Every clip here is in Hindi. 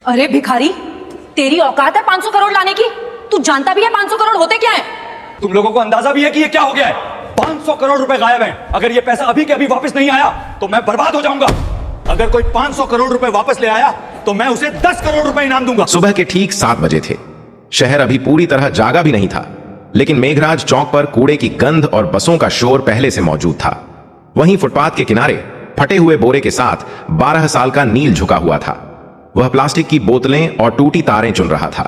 अरे भिखारी, तेरी औकात है 500 करोड़ लाने की? तू जानता भी है 500 करोड़ होते क्या है? तुम लोगों को अंदाजा भी है कि ये क्या हो गया है? 500 करोड़ रुपए गायब हैं। अगर ये पैसा अभी के अभी वापस नहीं आया तो मैं बर्बाद हो जाऊंगा। अगर कोई 500 करोड़ रुपए वापस ले आया तो मैं उसे 10 करोड़ रुपए इनाम दूंगा। सुबह के ठीक 7 बजे थे। शहर अभी पूरी तरह जागा भी नहीं था, लेकिन मेघराज चौक पर कूड़े की गंध और बसों का शोर पहले से मौजूद था। वहीं फुटपाथ के किनारे फटे हुए बोरे के साथ 12 साल का नील झुका हुआ था। वह प्लास्टिक की बोतलें और टूटी तारें चुन रहा था।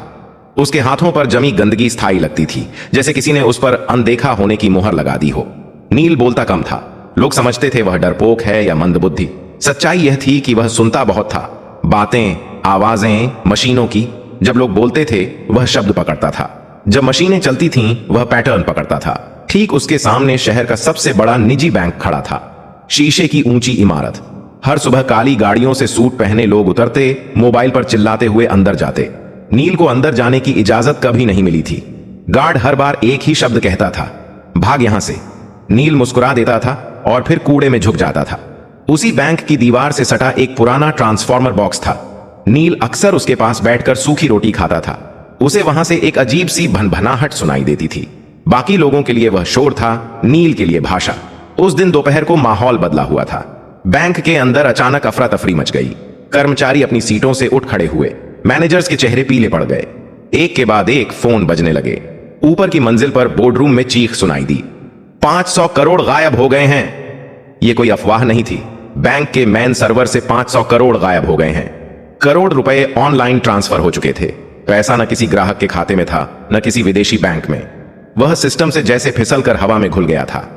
उसके हाथों पर जमी गंदगी स्थायी लगती थी, जैसे किसी ने उस पर अनदेखा होने की मुहर लगा दी हो। नील बोलता कम था। लोग समझते थे वह डरपोक है या मंदबुद्धि। सच्चाई यह थी कि वह सुनता बहुत था। बातें, आवाजें, मशीनों की। जब लोग बोलते थे वह शब्द पकड़ता था, जब मशीनें चलती थीं वह पैटर्न पकड़ता था। ठीक उसके सामने शहर का सबसे बड़ा निजी बैंक खड़ा था। शीशे की ऊंची इमारत। हर सुबह काली गाड़ियों से सूट पहने लोग उतरते, मोबाइल पर चिल्लाते हुए अंदर जाते। नील को अंदर जाने की इजाजत कभी नहीं मिली थी। गार्ड हर बार एक ही शब्द कहता था, भाग यहां से। नील मुस्कुरा देता था और फिर कूड़े में झुक जाता था। उसी बैंक की दीवार से सटा एक पुराना ट्रांसफार्मर बॉक्स था। नील अक्सर उसके पास बैठकर सूखी रोटी खाता था। उसे वहां से एक अजीब सी भनभनाहट सुनाई देती थी। बाकी लोगों के लिए वह शोर था, नील के लिए भाषा। उस दिन दोपहर को माहौल बदला हुआ था। बैंक के अंदर अचानक अफरा तफरी मच गई। कर्मचारी अपनी सीटों से उठ खड़े हुए। मैनेजर्स के चेहरे पीले पड़ गए। एक के बाद एक फोन बजने लगे। ऊपर की मंजिल पर बोर्डरूम में चीख सुनाई दी, 500 करोड़ गायब हो गए हैं। यह कोई अफवाह नहीं थी। बैंक के मेन सर्वर से 500 करोड़ गायब हो गए हैं। करोड़ रुपए ऑनलाइन ट्रांसफर हो चुके थे। पैसा न किसी ग्राहक के खाते में था, न किसी विदेशी बैंक में। वह सिस्टम से जैसे फिसलकर हवा में घुल गया था।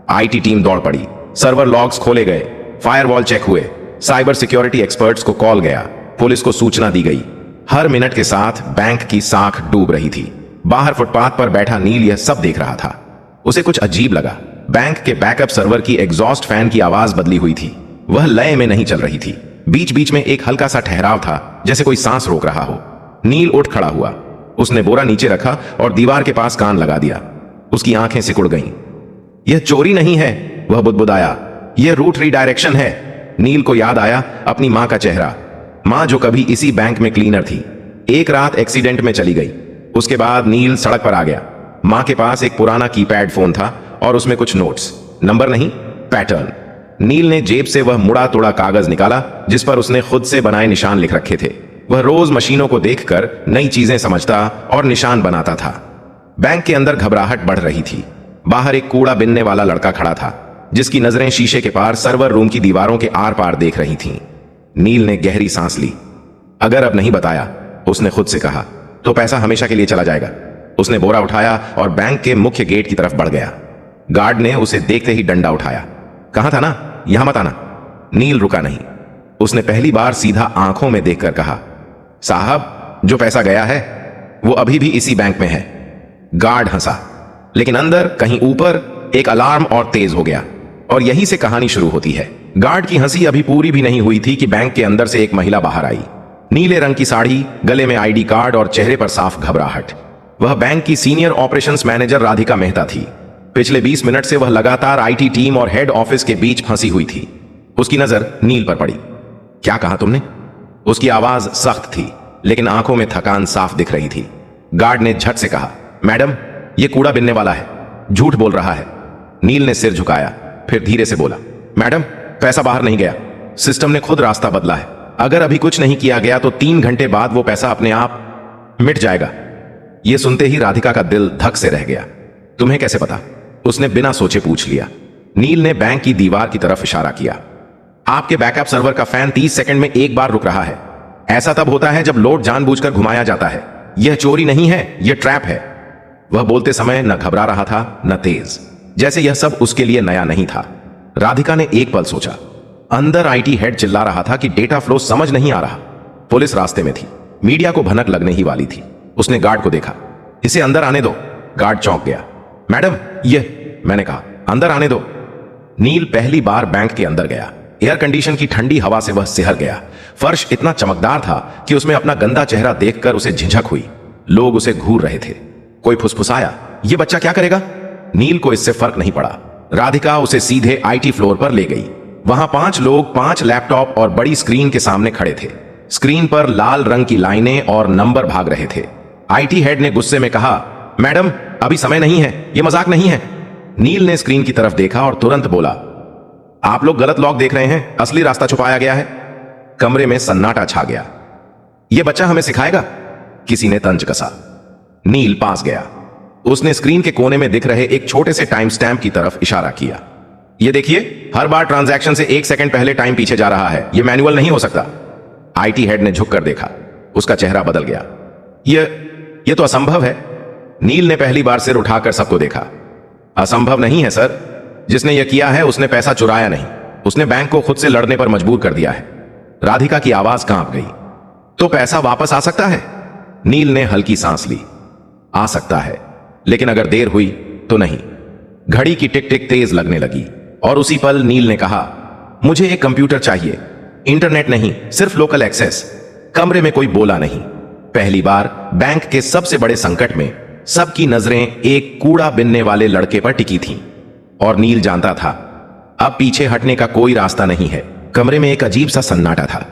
आईटी टीम दौड़ पड़ी। सर्वर लॉग्स खोले गए, फायरवॉल चेक हुए, साइबर सिक्योरिटी एक्सपर्ट्स को कॉल गया, पुलिस को सूचना दी गई। हर मिनट के साथ बैंक की साख डूब रही थी। बाहर फुटपाथ पर बैठा नील यह सब देख रहा था। उसे कुछ अजीब लगा। बैंक के बैकअप सर्वर की एग्जॉस्ट फैन की आवाज बदली हुई थी। वह लय में नहीं चल रही थी। बीच बीच में एक हल्का सा ठहराव था, जैसे कोई सांस रोक रहा हो। नील उठ खड़ा हुआ। उसने बोरा नीचे रखा और दीवार के पास कान लगा दिया। उसकी आंखें सिकुड़ गईं। यह चोरी नहीं है, वह बुदबुदाया। यह रूट रीडायरेक्शन है। नील को याद आया अपनी मां का चेहरा। मां जो कभी इसी बैंक में क्लीनर थी। एक रात एक्सीडेंट में चली गई। उसके बाद नील सड़क पर आ गया। मां के पास एक पुराना कीपैड फोन था और उसमें कुछ नोट्स, नंबर नहीं, पैटर्न। नील ने जेब से वह मुड़ा तोड़ा कागज निकाला जिस पर उसने खुद से बनाए निशान लिख रखे थे। वह रोज मशीनों को देखकर नई चीजें समझता और निशान बनाता था। बैंक के अंदर घबराहट बढ़ रही थी। बाहर एक कूड़ा बिनने वाला लड़का खड़ा था, जिसकी नजरें शीशे के पार सर्वर रूम की दीवारों के आर पार देख रही थीं। नील ने गहरी सांस ली। अगर अब नहीं बताया, उसने खुद से कहा, तो पैसा हमेशा के लिए चला जाएगा। उसने बोरा उठाया और बैंक के मुख्य गेट की तरफ बढ़ गया। गार्ड ने उसे देखते ही डंडा उठाया। कहा था ना, यहां मत आना। नील रुका नहीं। उसने पहली बार सीधा आंखों में देखकर कहा, साहब, जो पैसा गया है वो अभी भी इसी बैंक में है। गार्ड हंसा, लेकिन अंदर कहीं ऊपर एक अलार्म और तेज हो गया। और यहीं से कहानी शुरू होती है। गार्ड की हंसी अभी पूरी भी नहीं हुई थी कि बैंक के अंदर से एक महिला बाहर आई। नीले रंग की साड़ी, गले में आईडी कार्ड और चेहरे पर साफ घबराहट। वह बैंक की senior operations manager Radhika Mehta थी। पिछले 20 मिनट से वह लगातार आईटी टीम और हेड ऑफिस के बीच फंसी हुई थी। उसकी नजर नील पर पड़ी। क्या कहा तुमने? उसकी आवाज सख्त थी, लेकिन आंखों में थकान साफ दिख रही थी। गार्ड ने झट से कहा, मैडम, यह कूड़ा बिनने वाला है, झूठ बोल रहा है। नील ने सिर झुकाया, फिर धीरे से बोला, मैडम, पैसा बाहर नहीं गया। सिस्टम ने खुद रास्ता बदला है। अगर अभी कुछ नहीं किया गया तो 3 घंटे बाद वो पैसा अपने आप मिट जाएगा। यह सुनते ही राधिका का दिल धक से रह गया। तुम्हें कैसे पता? उसने बिना सोचे पूछ लिया। नील ने बैंक की दीवार की तरफ इशारा किया। आपके बैकअप सर्वर का फैन 30 सेकंड में एक बार रुक रहा है। ऐसा तब होता है जब लोड जानबूझकर घुमाया जाता है। यह चोरी नहीं है, यह ट्रैप है। वह बोलते समय न घबरा रहा था न तेज, जैसे यह सब उसके लिए नया नहीं था। राधिका ने एक पल सोचा। अंदर आईटी हेड चिल्ला रहा था कि डेटा फ्लो समझ नहीं आ रहा। पुलिस रास्ते में थी। मीडिया को भनक लगने ही वाली थी। उसने गार्ड को देखा। इसे अंदर आने दो। गार्ड चौंक गया। मैडम, ये, मैंने कहा, अंदर आने दो। नील पहली बार बैंक के अंदर गया। एयर कंडीशन की ठंडी हवा से वह सिहर गया। फर्श इतना चमकदार था कि उसमें अपना गंदा चेहरा देखकर उसे झिझक हुई। लोग उसे घूर रहे थे। कोई फुसफुसाया, ये बच्चा क्या करेगा? नील को इससे फर्क नहीं पड़ा। राधिका उसे सीधे आईटी फ्लोर पर ले गई। वहां 5 लोग 5 लैपटॉप और बड़ी स्क्रीन के सामने खड़े थे। स्क्रीन पर लाल रंग की लाइनें और नंबर भाग रहे थे। आईटी हेड ने गुस्से में कहा, मैडम अभी समय नहीं है, यह मजाक नहीं है। नील ने स्क्रीन की तरफ देखा और तुरंत बोला, आप लोग गलत लॉक देख रहे हैं, असली रास्ता छुपाया गया है। कमरे में सन्नाटा छा गया। यह बच्चा हमें सिखाएगा, किसी ने तंज कसा। नील पास गया। उसने स्क्रीन के कोने में दिख रहे एक छोटे से टाइम स्टैम्प की तरफ इशारा किया। यह देखिए, हर बार ट्रांजैक्शन से 1 सेकंड पहले टाइम पीछे जा रहा है, यह मैनुअल नहीं हो सकता। आईटी हेड ने झुककर देखा। उसका चेहरा बदल गया। यह तो असंभव है। नील ने पहली बार सिर उठाकर सबको देखा। असंभव नहीं है सर, जिसने यह किया है उसने पैसा चुराया नहीं, उसने बैंक को खुद से लड़ने पर मजबूर कर दिया है। राधिका की आवाज कांप गई। तो पैसा वापस आ सकता है? नील ने हल्की सांस ली। आ सकता है, लेकिन अगर देर हुई तो नहीं। घड़ी की टिक टिक तेज लगने लगी और उसी पल नील ने कहा, मुझे एक कंप्यूटर चाहिए, इंटरनेट नहीं, सिर्फ लोकल एक्सेस। कमरे में कोई बोला नहीं। पहली बार बैंक के सबसे बड़े संकट में सबकी नजरें एक कूड़ा बिनने वाले लड़के पर टिकी थीं और नील जानता था अब पीछे हटने का कोई रास्ता नहीं है। कमरे में एक अजीब सा सन्नाटा था।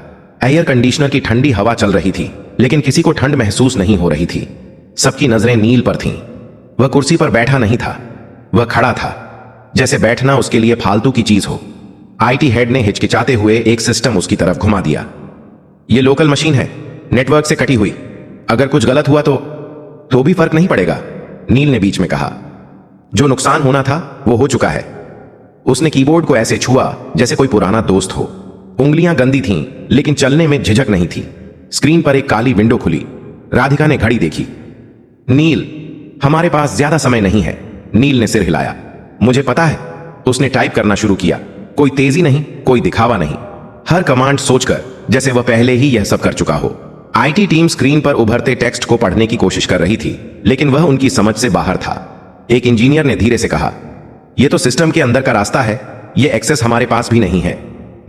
एयर कंडीशनर की ठंडी हवा चल रही थी, लेकिन किसी को ठंड महसूस नहीं हो रही थी। सबकी नजरें नील पर थीं। वह कुर्सी पर बैठा नहीं था, वह खड़ा था, जैसे बैठना उसके लिए फालतू की चीज हो। आईटी हेड ने हिचकिचाते हुए एक सिस्टम उसकी तरफ घुमा दिया। यह लोकल मशीन है, नेटवर्क से कटी हुई। अगर कुछ गलत हुआ तो भी फर्क नहीं पड़ेगा, नील ने बीच में कहा। जो नुकसान होना था वो हो चुका है। उसने कीबोर्ड को ऐसे छुआ जैसे कोई पुराना दोस्त हो। उंगलियां गंदी थीं, लेकिन चलने में झिझक नहीं थी। स्क्रीन पर एक काली विंडो खुली। राधिका ने घड़ी देखी। नील, हमारे पास ज्यादा समय नहीं है। नील ने सिर हिलाया। मुझे पता है। उसने टाइप करना शुरू किया। कोई तेजी नहीं, कोई दिखावा नहीं, हर कमांड सोचकर, जैसे वह पहले ही यह सब कर चुका हो। आईटी टीम स्क्रीन पर उभरते टेक्स्ट को पढ़ने की कोशिश कर रही थी, लेकिन वह उनकी समझ से बाहर था। एक इंजीनियर ने धीरे से कहा, यह तो सिस्टम के अंदर का रास्ता है, यह एक्सेस हमारे पास भी नहीं है।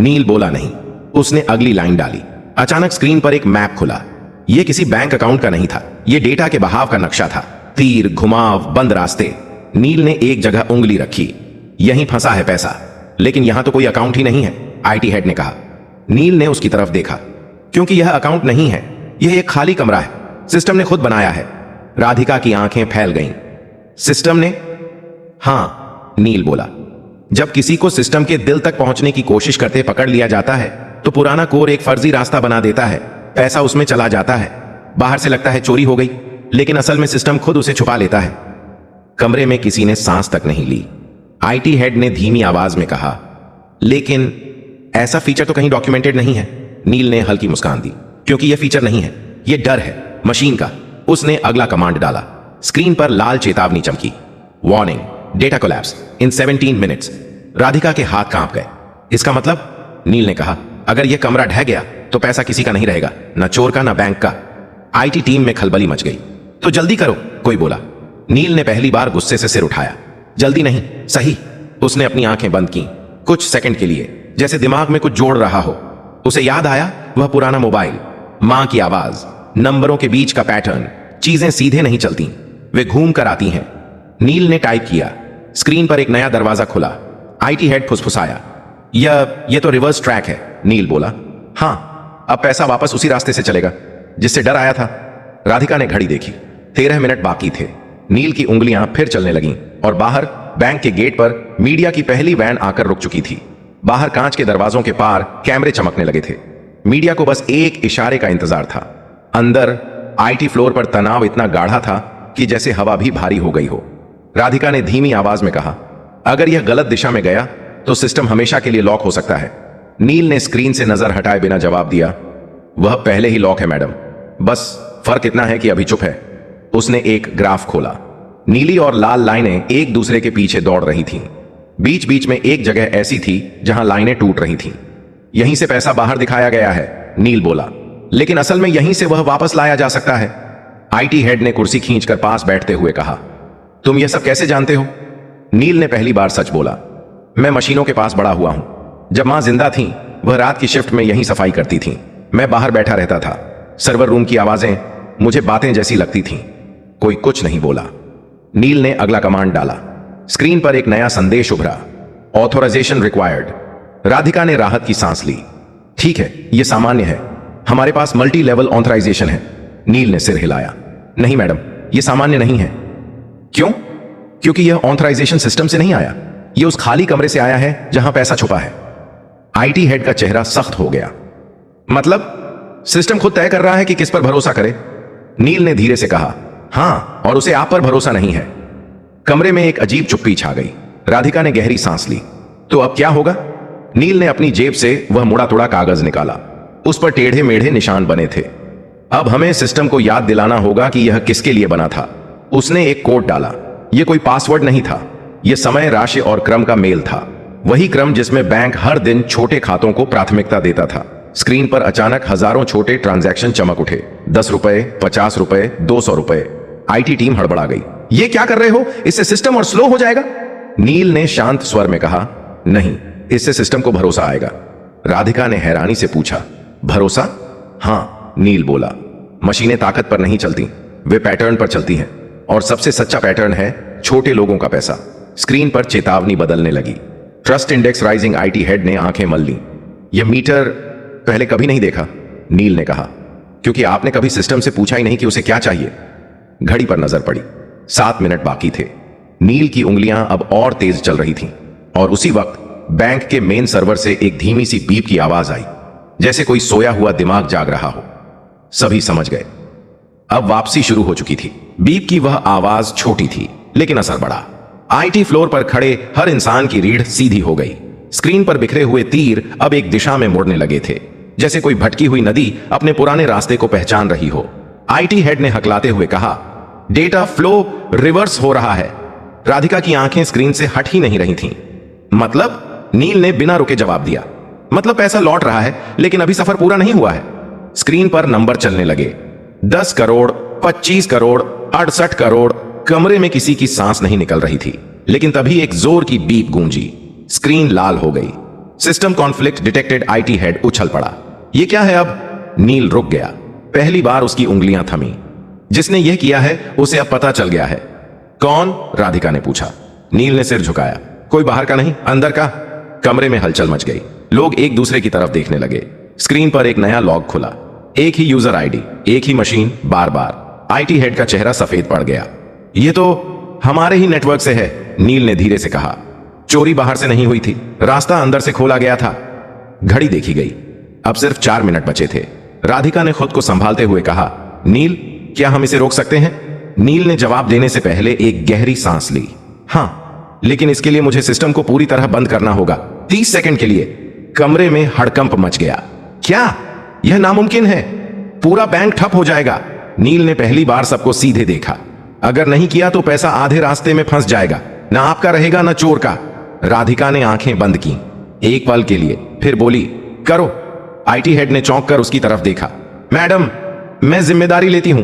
नील बोला नहीं। उसने अगली लाइन डाली। अचानक स्क्रीन पर एक मैप खुला। यह किसी बैंक अकाउंट का नहीं था, यह डेटा के बहाव का नक्शा था। तीर, घुमाव, बंद रास्ते। नील ने एक जगह उंगली रखी। यहीं फंसा है पैसा, लेकिन यहां तो कोई अकाउंट ही नहीं है, आईटी हेड ने कहा। नील ने उसकी तरफ देखा। क्योंकि यह अकाउंट नहीं है, यह एक खाली कमरा है, सिस्टम ने खुद बनाया है। राधिका की आंखें फैल गईं। सिस्टम ने? हां, नील बोला। जब किसी को सिस्टम के दिल तक पहुंचने की कोशिश करते पकड़ लिया जाता है तो पुराना कोर एक फर्जी रास्ता बना देता है, पैसा उसमें चला जाता है। बाहर से लगता है चोरी हो गई, लेकिन असल में सिस्टम खुद उसे छुपा लेता है। कमरे में किसी ने सांस तक नहीं ली। आईटी हेड ने धीमी आवाज में कहा, लेकिन ऐसा फीचर तो कहीं डॉक्यूमेंटेड नहीं है। नील ने हल्की मुस्कान दी। क्योंकि यह फीचर नहीं है, यह डर है मशीन का। उसने अगला कमांड डाला। स्क्रीन पर लाल चेतावनी चमकी। वार्निंग, डेटा कोलैप्स इन 17 मिनट्स। राधिका के हाथ कांप गए। इसका मतलब? नील ने कहा, अगर यह कमरा ढह गया तो पैसा किसी का नहीं रहेगा, ना चोर का, ना बैंक का। आईटी टीम में खलबली मच गई। तो जल्दी करो, कोई बोला। नील ने पहली बार गुस्से से सिर उठाया। जल्दी नहीं, सही। उसने अपनी आंखें बंद की कुछ सेकंड के लिए, जैसे दिमाग में कुछ जोड़ रहा हो। उसे याद आया वह पुराना मोबाइल, मां की आवाज, नंबरों के बीच का पैटर्न। चीजें सीधे नहीं चलती, वे घूम कर आती हैं। नील ने टाइप किया। स्क्रीन पर एक नया दरवाजा खुला। आईटी हेड फुसफुसाया, यह तो रिवर्स ट्रैक है। नील बोला, हां, अब पैसा वापस उसी रास्ते से चलेगा जिससे डर आया था। राधिका ने घड़ी देखी। 13 मिनट बाकी थे। नील की उंगलियां फिर चलने लगीं और बाहर बैंक के गेट पर मीडिया की पहली वैन आकर रुक चुकी थी। बाहर कांच के दरवाजों के पार कैमरे चमकने लगे थे। मीडिया को बस एक इशारे का इंतजार था। अंदर आईटी फ्लोर पर तनाव इतना गाढ़ा था कि जैसे हवा भी भारी हो गई हो। राधिका ने धीमी आवाज में कहा, अगर यह गलत दिशा में गया तो सिस्टम हमेशा के लिए लॉक हो सकता है। नील ने स्क्रीन से नजर हटाए बिना जवाब दिया, वह पहले ही लॉक है मैडम, बस फर्क इतना है कि अभी चुप है। उसने एक ग्राफ खोला। नीली और लाल लाइनें एक दूसरे के पीछे दौड़ रही थीं। बीच बीच में एक जगह ऐसी थी जहां लाइनें टूट रही थीं। यहीं से पैसा बाहर दिखाया गया है, नील बोला, लेकिन असल में यहीं से वह वापस लाया जा सकता है। आईटी हेड ने कुर्सी खींचकर पास बैठते हुए कहा, तुम यह सब कैसे जानते हो? नील ने पहली बार सच बोला, मैं मशीनों के पास बड़ा हुआ हूं। जब मां जिंदा थीं, वह रात की शिफ्ट में यहीं सफाई करती थीं। मैं बाहर बैठा रहता था। सर्वर रूम की आवाजें मुझे बातें जैसी लगती थीं। कोई कुछ नहीं बोला। नील ने अगला कमांड डाला। स्क्रीन पर एक नया संदेश उभरा, ऑथोराइजेशन रिक्वायर्ड। राधिका ने राहत की सांस ली। ठीक है, यह सामान्य है। हमारे पास मल्टी लेवल ऑथराइजेशन है। नील ने सिर हिलाया। नहीं मैडम, यह सामान्य नहीं है। क्यों? क्योंकि यह ऑथराइजेशन सिस्टम से नहीं आया, यह उस खाली कमरे से आया है जहां पैसा छुपा है। आईटी हेड का चेहरा सख्त हो गया। मतलब सिस्टम खुद तय कर रहा है कि किस पर भरोसा करे? नील ने धीरे से कहा, हां, और उसे आप पर भरोसा नहीं है। कमरे में एक अजीब चुप्पी छा गई। राधिका ने गहरी सांस ली। तो अब क्या होगा? नील ने अपनी जेब से वह मुड़ा तुड़ा कागज निकाला। उस पर टेढ़े मेढ़े निशान बने थे। अब हमें सिस्टम को याद दिलाना होगा कि यह किसके लिए बना था। उसने एक कोड डाला। यह कोई पासवर्ड नहीं था, यह समय, राशि और क्रम का मेल था। वही क्रम जिसमें बैंक हर दिन छोटे खातों को प्राथमिकता देता था। स्क्रीन पर अचानक हजारों छोटे ट्रांजैक्शन चमक उठे। 10 रुपए, 50 रुपए, 200 रुपए। आईटी टीम हड़बड़ा गई। ये क्या कर रहे हो? इससे सिस्टम और स्लो हो जाएगा। नील ने शांत स्वर में कहा, नहीं, इससे सिस्टम को भरोसा आएगा। राधिका ने हैरानी से पूछा, भरोसा? हां, नील बोला। मशीनें ताकत पर नहीं चलती, वे पैटर्न पर चलती हैं। और सबसे सच्चा पैटर्न है छोटे लोगों का पैसा। स्क्रीन पर चेतावनी बदलने लगी। Trust index rising. IT head ने आंखें मल ली। यह मीटर पहले कभी नहीं देखा, नील ने कहा। क्योंकि आपने कभी सिस्टम से पूछा ही नहीं कि उसे क्या चाहिए। घड़ी पर नजर पड़ी। 7 मिनट बाकी थे। नील की उंगलियां अब और तेज चल रही थीं। और उसी वक्त बैंक के मेन सर्वर से एक धीमी सी बीप की आवाज आई, जैसे कोई सोया हुआ दिमाग जाग रहा हो। सभी समझ गए, अब वापसी शुरू हो चुकी थी। बीप की वह आवाज छोटी थी, लेकिन असर बड़ा। आईटी फ्लोर पर खड़े हर इंसान की रीढ़ सीधी हो गई। स्क्रीन पर बिखरे हुए तीर अब एक दिशा में मुड़ने लगे थे, जैसे कोई भटकी हुई नदी अपने पुराने रास्ते को पहचान रही हो। आईटी हेड ने हकलाते हुए कहा, डेटा फ्लो रिवर्स हो रहा है। राधिका की आंखें स्क्रीन से हट ही नहीं रही थीं। मतलब? नील ने बिना रुके जवाब दिया, मतलब पैसा लौट रहा है, लेकिन अभी सफर पूरा नहीं हुआ है। स्क्रीन पर नंबर चलने लगे। 10 करोड़, 25 करोड़, 68 करोड़। कमरे में किसी की सांस नहीं निकल रही थी। लेकिन तभी एक जोर की बीप गूंजी। स्क्रीन लाल हो गई। System conflict detected. IT head उछल पड़ा। यह क्या है अब? नील रुक गया। पहली बार उसकी उंगलियां थमी। जिसने यह किया है उसे अब पता चल गया है। कौन? राधिका ने पूछा। नील ने सिर झुकाया। कोई बाहर का नहीं, अंदर का। कमरे में हलचल मच गई। लोग एक दूसरे की तरफ देखने लगे। स्क्रीन पर एक नया लॉग खुला। एक ही यूजर आईडी, एक ही मशीन, बार बार। आईटी हेड का चेहरा सफेद पड़ गया। यह तो हमारे ही नेटवर्क से है, नील ने धीरे से कहा। चोरी बाहर से नहीं हुई थी, रास्ता अंदर से खोला गया था। घड़ी देखी गई। अब सिर्फ 4 मिनट बचे थे। राधिका ने खुद को संभालते हुए कहा, नील, क्या हम इसे रोक सकते हैं? नील ने जवाब देने से पहले एक गहरी सांस ली। हां, लेकिन इसके लिए मुझे सिस्टम को पूरी तरह बंद करना होगा। 30 सेकंड के लिए। कमरे में हड़कंप मच गया। क्या? यह नामुमकिन है। पूरा बैंक ठप हो जाएगा। नील ने पहली बार सबको सीधे देखा। अगर नहीं किया तो पैसा आधे रास्ते में फंस जाएगा, ना आपका रहेगा ना चोर का। राधिका ने आंखें बंद की एक पल के लिए, फिर बोली, करो। आईटी हेड ने चौंक कर उसकी तरफ देखा। मैडम, मैं जिम्मेदारी लेती हूं।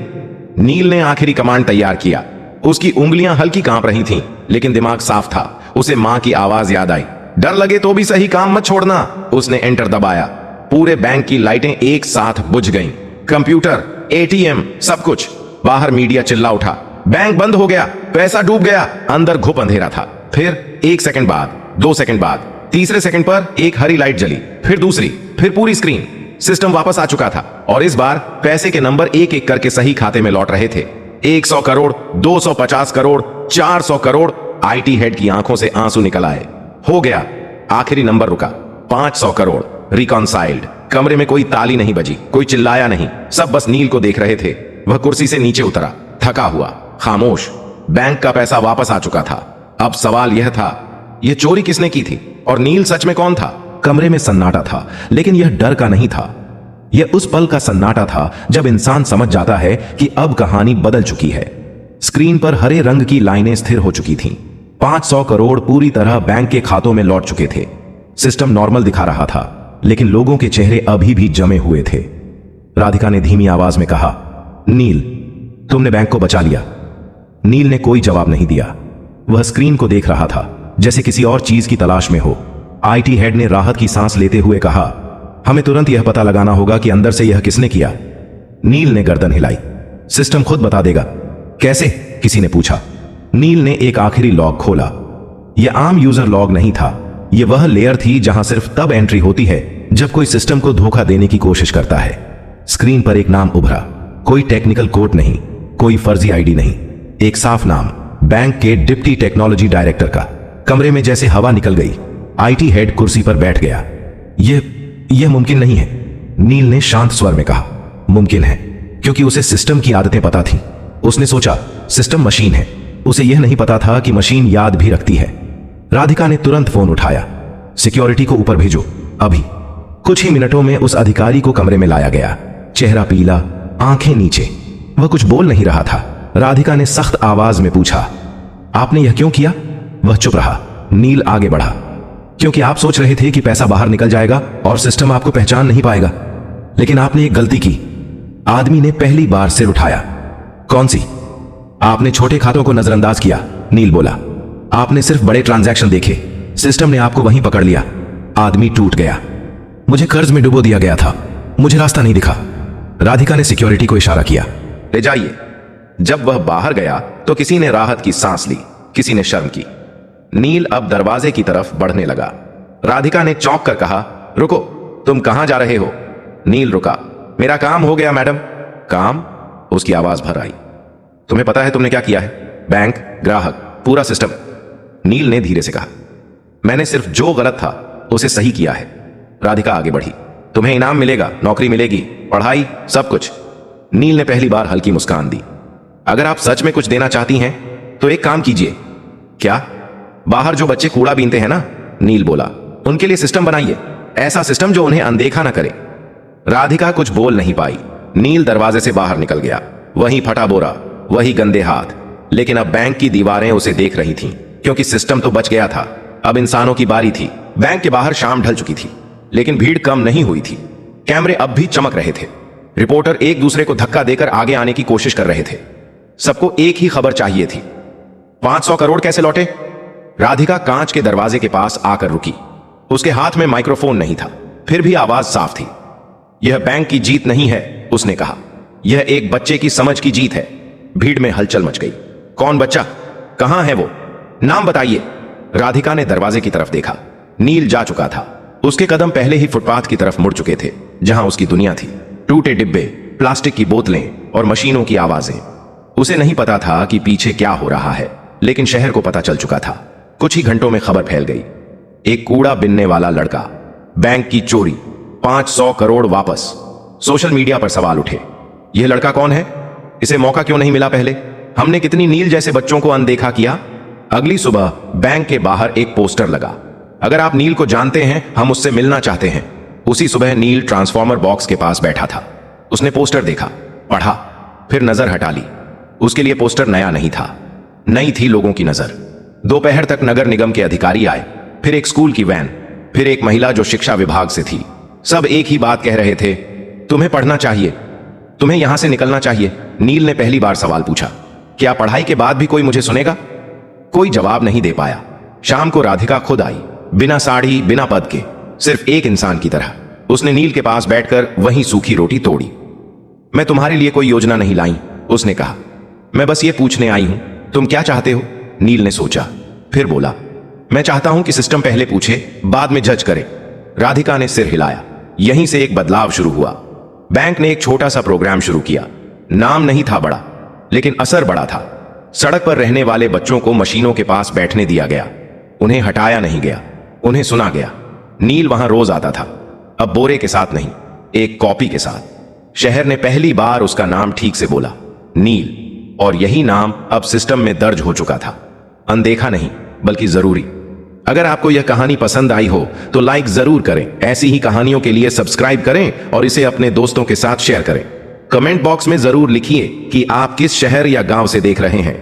नील ने आखिरी कमांड तैयार किया। उसकी उंगलियां हल्की कांप रही थीं, लेकिन दिमाग साफ था। उसे मां की आवाज याद आई, डर लगे तो भी सही काम मत छोड़ना। उसने एंटर दबाया। पूरे बैंक की लाइटें एक साथ बुझ गईं। कंप्यूटर, एटीएम, सब कुछ। बाहर मीडिया चिल्ला उठा, बैंक बंद हो गया, पैसा डूब गया। अंदर घुप अंधेरा था। फिर 1 सेकंड बाद, 2 सेकंड बाद, तीसरे सेकंड पर एक हरी लाइट जली, फिर दूसरी, फिर पूरी स्क्रीन। सिस्टम वापस आ चुका था और इस बार पैसे के नंबर एक एक करके सही खाते में लौट रहे थे। 100 करोड़, 250 करोड़, 400 करोड़। आईटी हेड की आंखों से आंसू निकल आए। हो गया। आखिरी नंबर रुका। 500 करोड़। रिकॉन्साइल्ड। कमरे में कोई ताली नहीं बजी, कोई चिल्लाया नहीं। सब बस नील को देख रहे थे। वह कुर्सी से नीचे उतरा, थका हुआ, खामोश। बैंक का पैसा वापस आ चुका था। अब सवाल यह था, यह चोरी किसने की थी और नील सच में कौन था? कमरे में सन्नाटा था, लेकिन यह डर का नहीं था। यह उस पल का सन्नाटा था जब इंसान समझ जाता है कि अब कहानी बदल चुकी है। स्क्रीन पर हरे रंग की लाइनें स्थिर हो चुकी थीं। 500 करोड़ पूरी तरह बैंक के खातों में लौट चुके थे। सिस्टम नॉर्मल दिखा रहा था, लेकिन लोगों के चेहरे अभी भी जमे हुए थे। राधिका ने धीमी आवाज में कहा, नील, तुमने बैंक को बचा लिया। नील ने कोई जवाब नहीं दिया। वह स्क्रीन को देख रहा था, जैसे किसी और चीज की तलाश में हो। आईटी हेड ने राहत की सांस लेते हुए कहा, हमें तुरंत यह पता लगाना होगा कि अंदर से यह किसने किया। नील ने गर्दन हिलाई। सिस्टम खुद बता देगा। कैसे? किसी ने पूछा। नील ने एक आखिरी लॉग खोला। यह आम यूजर लॉग नहीं था। यह वह लेयर थी जहां सिर्फ तब एंट्री होती है जब कोई सिस्टम को धोखा देने की कोशिश करता है। स्क्रीन पर एक नाम उभरा। कोई टेक्निकल कोड नहीं, कोई फर्जी आईडी नहीं, एक साफ नाम, बैंक के डिप्टी टेक्नोलॉजी डायरेक्टर का। कमरे में जैसे हवा निकल गई। आईटी हेड कुर्सी पर बैठ गया। यह मुमकिन नहीं है, नील ने शांत स्वर में कहा। मुमकिन है, क्योंकि उसे सिस्टम की आदतें पता थी। उसने सोचा, सिस्टम मशीन है, उसे यह नहीं पता था कि मशीन याद भी रखती है। राधिका ने तुरंत फोन उठाया। सिक्योरिटी को ऊपर भेजो, अभी। कुछ ही मिनटों में उस अधिकारी को कमरे में लाया गया। चेहरा पीला, आंखें नीचे। वह कुछ बोल नहीं रहा था। राधिका ने सख्त आवाज में पूछा, आपने यह क्यों किया? वह चुप रहा। नील आगे बढ़ा, क्योंकि आप सोच रहे थे कि पैसा बाहर निकल जाएगा और सिस्टम आपको पहचान नहीं पाएगा। लेकिन आपने एक गलती की। आदमी ने पहली बार सिर उठाया। कौन सी? आपने छोटे खातों को नजरअंदाज किया, नील बोला। आपने सिर्फ बड़े ट्रांजैक्शन देखे, सिस्टम ने आपको वहीं पकड़ लिया। आदमी टूट गया। मुझे कर्ज में डुबो दिया गया था, मुझे रास्ता नहीं दिखा। राधिका ने सिक्योरिटी को इशारा किया, ले जाइए। जब वह बाहर गया तो किसी ने राहत की सांस ली, किसी ने शर्म की। नील अब दरवाजे की तरफ बढ़ने लगा। राधिका ने चौंक कर कहा, रुको, तुम कहां जा रहे हो? नील रुका। मेरा काम हो गया मैडम। काम? उसकी आवाज भर आई। तुम्हें पता है तुमने क्या किया है? बैंक, ग्राहक, पूरा सिस्टम। नील ने धीरे से कहा, मैंने सिर्फ जो गलत था उसे सही किया है। राधिका आगे बढ़ी। तुम्हें इनाम मिलेगा, नौकरी मिलेगी, पढ़ाई, सब कुछ। नील ने पहली बार हल्की मुस्कान दी। अगर आप सच में कुछ देना चाहती हैं तो एक काम कीजिए। क्या? बाहर जो बच्चे कूड़ा बीनते हैं ना, नील बोला, उनके लिए सिस्टम बनाइए, ऐसा सिस्टम जो उन्हें अनदेखा ना करे। राधिका कुछ बोल नहीं पाई। नील दरवाजे से बाहर निकल गया। वही फटा बोरा, वही गंदे हाथ। लेकिन अब बैंक की दीवारें उसे देख रही थीं, क्योंकि सिस्टम तो बच गया था। अब इंसानों की बारी थी। बैंक के बाहर शाम ढल चुकी थी, लेकिन भीड़ कम नहीं हुई थी। कैमरे अब भी चमक रहे थे। रिपोर्टर एक दूसरे को धक्का देकर आगे आने की कोशिश कर रहे थे। सबको एक ही खबर चाहिए थी। 500 करोड़ कैसे लौटे? राधिका कांच के दरवाजे के पास आकर रुकी। उसके हाथ में माइक्रोफोन नहीं था, फिर भी आवाज साफ थी। यह बैंक की जीत नहीं है, उसने कहा, यह एक बच्चे की समझ की जीत है। भीड़ में हलचल मच गई। कौन बच्चा? कहां है वो? नाम बताइए। राधिका ने दरवाजे की तरफ देखा। नील जा चुका था। उसके कदम पहले ही फुटपाथ की तरफ मुड़ चुके थे, जहां उसकी दुनिया थी। टूटे डिब्बे, प्लास्टिक की बोतलें और मशीनों की आवाजें। उसे नहीं पता था कि पीछे क्या हो रहा है, लेकिन शहर को पता चल चुका था। कुछ ही घंटों में खबर फैल गई। एक कूड़ा बिनने वाला लड़का, बैंक की चोरी, 500 करोड़ वापस। सोशल मीडिया पर सवाल उठे, यह लड़का कौन है? इसे मौका क्यों नहीं मिला पहले? हमने कितनी नील जैसे बच्चों को अनदेखा किया। अगली सुबह बैंक के बाहर एक पोस्टर लगा, अगर आप नील को जानते हैं, हम उससे मिलना चाहते हैं। उसी सुबह नील ट्रांसफॉर्मर बॉक्स के पास बैठा था। उसने पोस्टर देखा, पढ़ा, फिर नजर हटा ली। उसके लिए पोस्टर नया नहीं था, नई थी लोगों की नजर। दोपहर तक नगर निगम के अधिकारी आए, फिर एक स्कूल की वैन, फिर एक महिला जो शिक्षा विभाग से थी। सब एक ही बात कह रहे थे, तुम्हें पढ़ना चाहिए, तुम्हें यहां से निकलना चाहिए। नील ने पहली बार सवाल पूछा, क्या पढ़ाई के बाद भी कोई मुझे सुनेगा? कोई जवाब नहीं दे पाया। शाम को राधिका खुद आई, बिना साड़ी, बिना पद के, सिर्फ एक इंसान की तरह। उसने नील के पास बैठकर वहीं सूखी रोटी तोड़ी। मैं तुम्हारे लिए कोई योजना नहीं लाई, उसने कहा, मैं बस ये पूछने आई हूं, तुम क्या चाहते हो? नील ने सोचा, फिर बोला, मैं चाहता हूं कि सिस्टम पहले पूछे, बाद में जज करे। राधिका ने सिर हिलाया। यहीं से एक बदलाव शुरू हुआ। बैंक ने एक छोटा सा प्रोग्राम शुरू किया। नाम नहीं था बड़ा, लेकिन असर बड़ा था। सड़क पर रहने वाले बच्चों को मशीनों के पास बैठने दिया गया। उन्हें हटाया नहीं गया, उन्हें सुना गया। नील वहां रोज आता था, अब बोरे के साथ नहीं, एक कॉपी के साथ। शहर ने पहली बार उसका नाम ठीक से बोला, नील। और यही नाम अब सिस्टम में दर्ज हो चुका था। अनदेखा नहीं, बल्कि जरूरी। अगर आपको यह कहानी पसंद आई हो तो लाइक जरूर करें। ऐसी ही कहानियों के लिए सब्सक्राइब करें और इसे अपने दोस्तों के साथ शेयर करें। कमेंट बॉक्स में जरूर लिखिए कि आप किस शहर या गांव से देख रहे हैं।